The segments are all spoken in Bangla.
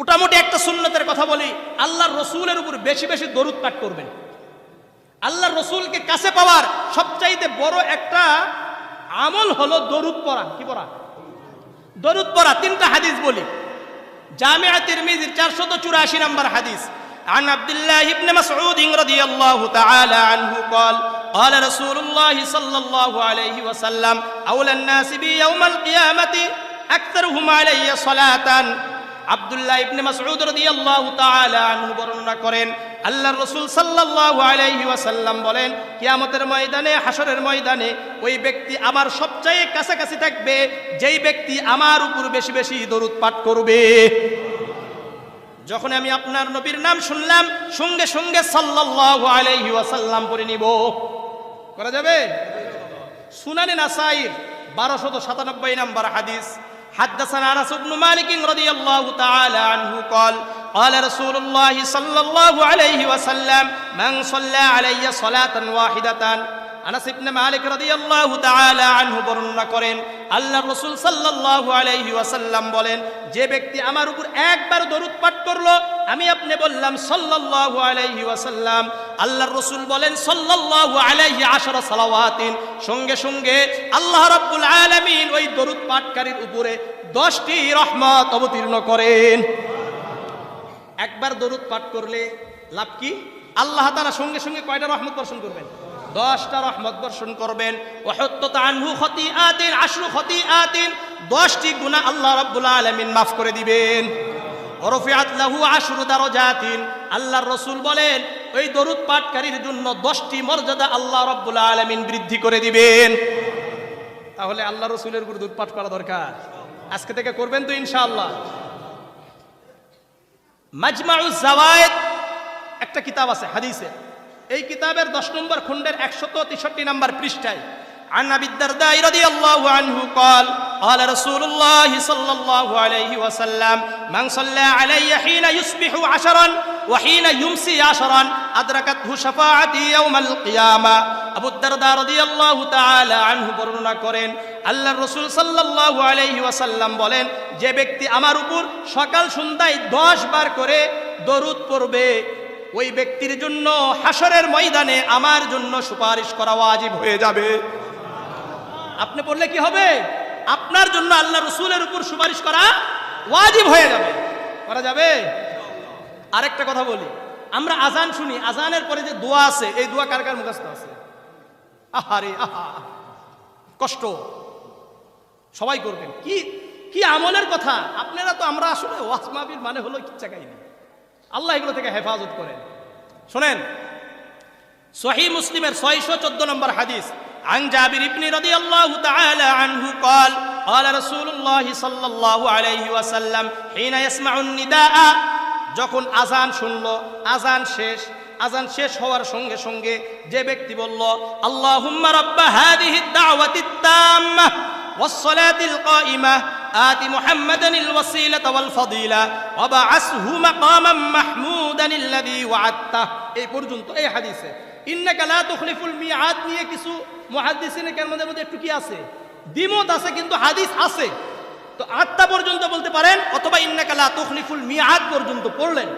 মোটামুটি একটা সুন্নতের কথা বলি, আল্লাহর রসুলের উপর বেশি বেশি দরুদ পাঠ করবেন। আল্লাহর রসুলকে কাছে পাওয়ার সবচাইতে বড় একটা আমল হলো দরুদ পড়া। কি পড়া? দরুদ পড়া। তিনটা হাদিস বলি। জামিআ তিরমিজির 484 নম্বর হাদিস, عن عبد الله بن مسعود رضي الله تعالى عنه قال قال رسول الله صلى الله عليه وسلم أولى الناس بي يوم القيامة أكثرهم علي صلاة। আব্দুল্লাহ ইবনে মাসউদ রাদিয়াল্লাহু তাআলা আনহু বর্ণনা করেন, আল্লাহর রাসূল সাল্লাল্লাহু আলাইহি ওয়াসাল্লাম বলেন, কিয়ামতের ময়দানে, হাসরের ময়দানে ওই ব্যক্তি আমার সবচেয়ে কাছাকাছি থাকবে যেই ব্যক্তি আমার উপর বেশি বেশি দরুদ পাঠ করবে। যখন আমি আপনার নবীর নাম শুনলাম, সঙ্গে সঙ্গে সাল্লাল্লাহু আলাইহি ওয়াসাল্লাম পড়ে নিব। করা যাবে? সুনানে নাসাইর 1297 নম্বর হাদিস, حدثنا انس بن مالك رضي الله تعالى عنه قال قال رسول الله صلى الله عليه وسلم من صلى علي صلاة واحدة। আনাস ইবনে মালিক রাদিয়াল্লাহু তাআলা আনহু বর্ণনা করেন, আল্লাহর রাসূল সাল্লাল্লাহু আলাইহি ওয়াসাল্লাম বলেন, যে ব্যক্তি আমার উপর একবার দরুদ পাঠ করলো, আমি আপনি বললাম সাল্লাল্লাহু আলাইহি ওয়াসাল্লাম, আল্লাহর রাসূল বলেন সাল্লাল্লাহু আলাইহি 10 সালাওয়াতিন, সঙ্গে সঙ্গে আল্লাহ রাব্বুল আলামিন ওই দরুদ পাঠকারীর উপরে 10টি রহমত অবতীর্ণ করেন। একবার দরুদ পাঠ করলে লাভ কি? আল্লাহ তাআলা সঙ্গে সঙ্গে কয়টা রহমত বর্ষণ করবেন? 10টা রহমত বর্ষণ করবেন। ওয়াহুত্তাত আনহু খতিআতিন 10 খতিআতিন, 10টি গুনাহ আল্লাহ রাব্বুল আলামিন মাফ করে দিবেন। ওয়ারফিআত লাহু 10 দারাজাতিন, আল্লাহর রাসূল বলেন ওই দরুদ পাঠকারীর জন্য 10টি মর্যাদা আল্লাহ রাব্বুল আলামিন বৃদ্ধি করে দিবেন। তাহলে আল্লাহ রাসূলের উপর দরুদ পাঠ করা দরকার। আজকে থেকে করবেন তো ইনশাআল্লাহ। মাজমাউজ জাওয়ায়েদ একটা কিতাব আছে হাদিসে, এই কিতাবের 10 নম্বর খণ্ডের 163 নম্বর পৃষ্ঠায়, عن أبي الدرداء رضي الله عنه قال قال رسول الله صلى الله عليه وسلم من صلى علي حين يصبح 10 وحين يمسي 10 أدركته شفاعتي يوم القيامة। আবু দারদা রাদিয়াল্লাহু তাআলা আনহু বর্ণনা করেন, আল্লাহর রাসূল সাল্লাল্লাহু আলাইহি ওয়াসাল্লাম বলেন, যে ব্যক্তি আমার উপর সকাল সন্ধ্যায় 10 বার করে দরুদ পড়বে, ওই ব্যক্তির জন্য হাসরের ময়দানে আমার জন্য সুপারিশ করা ওয়াজিব হয়ে যাবে। আপনি পড়লে কি হবে? আপনার জন্য আল্লাহ রাসূলের উপর সুপারিশ করা ওয়াজিব হয়ে যাবে। করা যাবে? আরেকটা কথা বলি, আমরা আজান শুনি, আজানের পরে যে দোয়া আছে, এই দোয়া কার কার মুখস্থ আছে? আহারে আহা, কষ্ট। সবাই করবেন। কি কি আমলের কথা! আপনারা তো, আমরা আসলে ওয়াজ মাহফিল মানে হলো কিচ্ছা কাহিনী। আল্লাহ এগুলো থেকে হেফাজত করেন। শোনেন, সহিহ মুসলিমের 614 নম্বর হাদিস, عن جابر بن رضي الله تعالى عنه قال قال رسول الله صلى الله عليه وسلم حين يسمع النداء, যখন আজান শুনলো, আজান শেষ হওয়ার সঙ্গে সঙ্গে যে ব্যক্তি বলল, আল্লাহুম্মা রাব্বা হাযিহিদ দাওয়াতিত তাম্মাহ ওয়াস সালাতিল কাইমাহ آتِ محمدا الوسيلة والفضيلة وابعثه مقاما محمودا الذي وعدته, এই পর্যন্ত এই হাদিসে ইন্নাকা লা তুখলিফুল মিআদ নিয়ে কিছু মুহাদ্দিসিনের কেরামের মধ্যে একটু কি আছে, দ্বিমত আছে, কিন্তু হাদিস আছে। তো 8টা পর্যন্ত বলতে পারেন, অথবা ইন্নাকা লা তুখলিফুল মিআদ পর্যন্ত পড়লেন।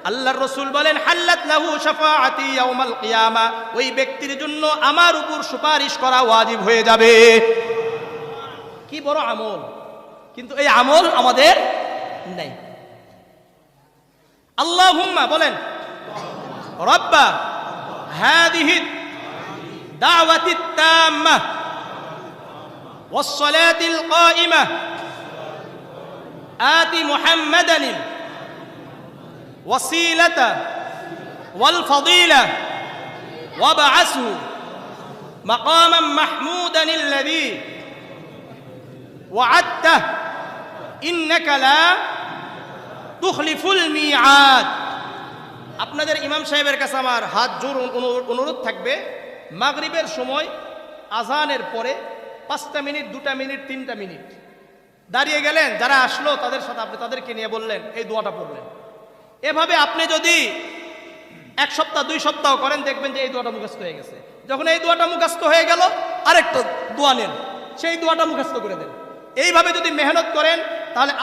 আল্লাহর রাসূল বলেন, হাল্লাত লাহু শাফাআতি ইয়াউমাল কিয়ামা, ওই ব্যক্তির জন্য আমার উপর সুপারিশ করা ওয়াজিব হয়ে যাবে। কি বড় আমল! কিন্তু এই আমল আমাদের নেই। আল্লাহুম্মা বলেন, রাব্বা হাযিহি দাওয়াতিত তাম্মাহ ওয়াস সালাতিল কাইমাহ আতি মুহাম্মাদানিল ওয়াসিলাতা ওয়াল ফাদিলা ওয়াবআসহু মাকামান মাহমুদানিল্লাযী ওয়া'আদতাহ ইন্নাকা লা তুখলিফুল মিআদ। আপনাদের ইমাম সাহেবের কাছে আমার হাত জোর অনুরোধ থাকবে, মাগরিবের সময় আজানের পরে 5টা মিনিট, 2টা মিনিট, 3টা মিনিট দাঁড়িয়ে গেলেন, যারা আসলো তাদের সাথে আপনি তাদেরকে নিয়ে বললেন, এই দোয়াটা পড়লেন। এভাবে আপনি যদি 1 সপ্তাহ 2 সপ্তাহ করেন, দেখবেন যে এই দোয়াটা মুখস্থ হয়ে গেছে। যখন এই দোয়াটা মুখস্থ হয়ে গেল, আরেকটা দোয়া নেন, সেই দোয়াটা মুখস্থ করে দেন। এইভাবে যদি মেহনত করেন তাহলে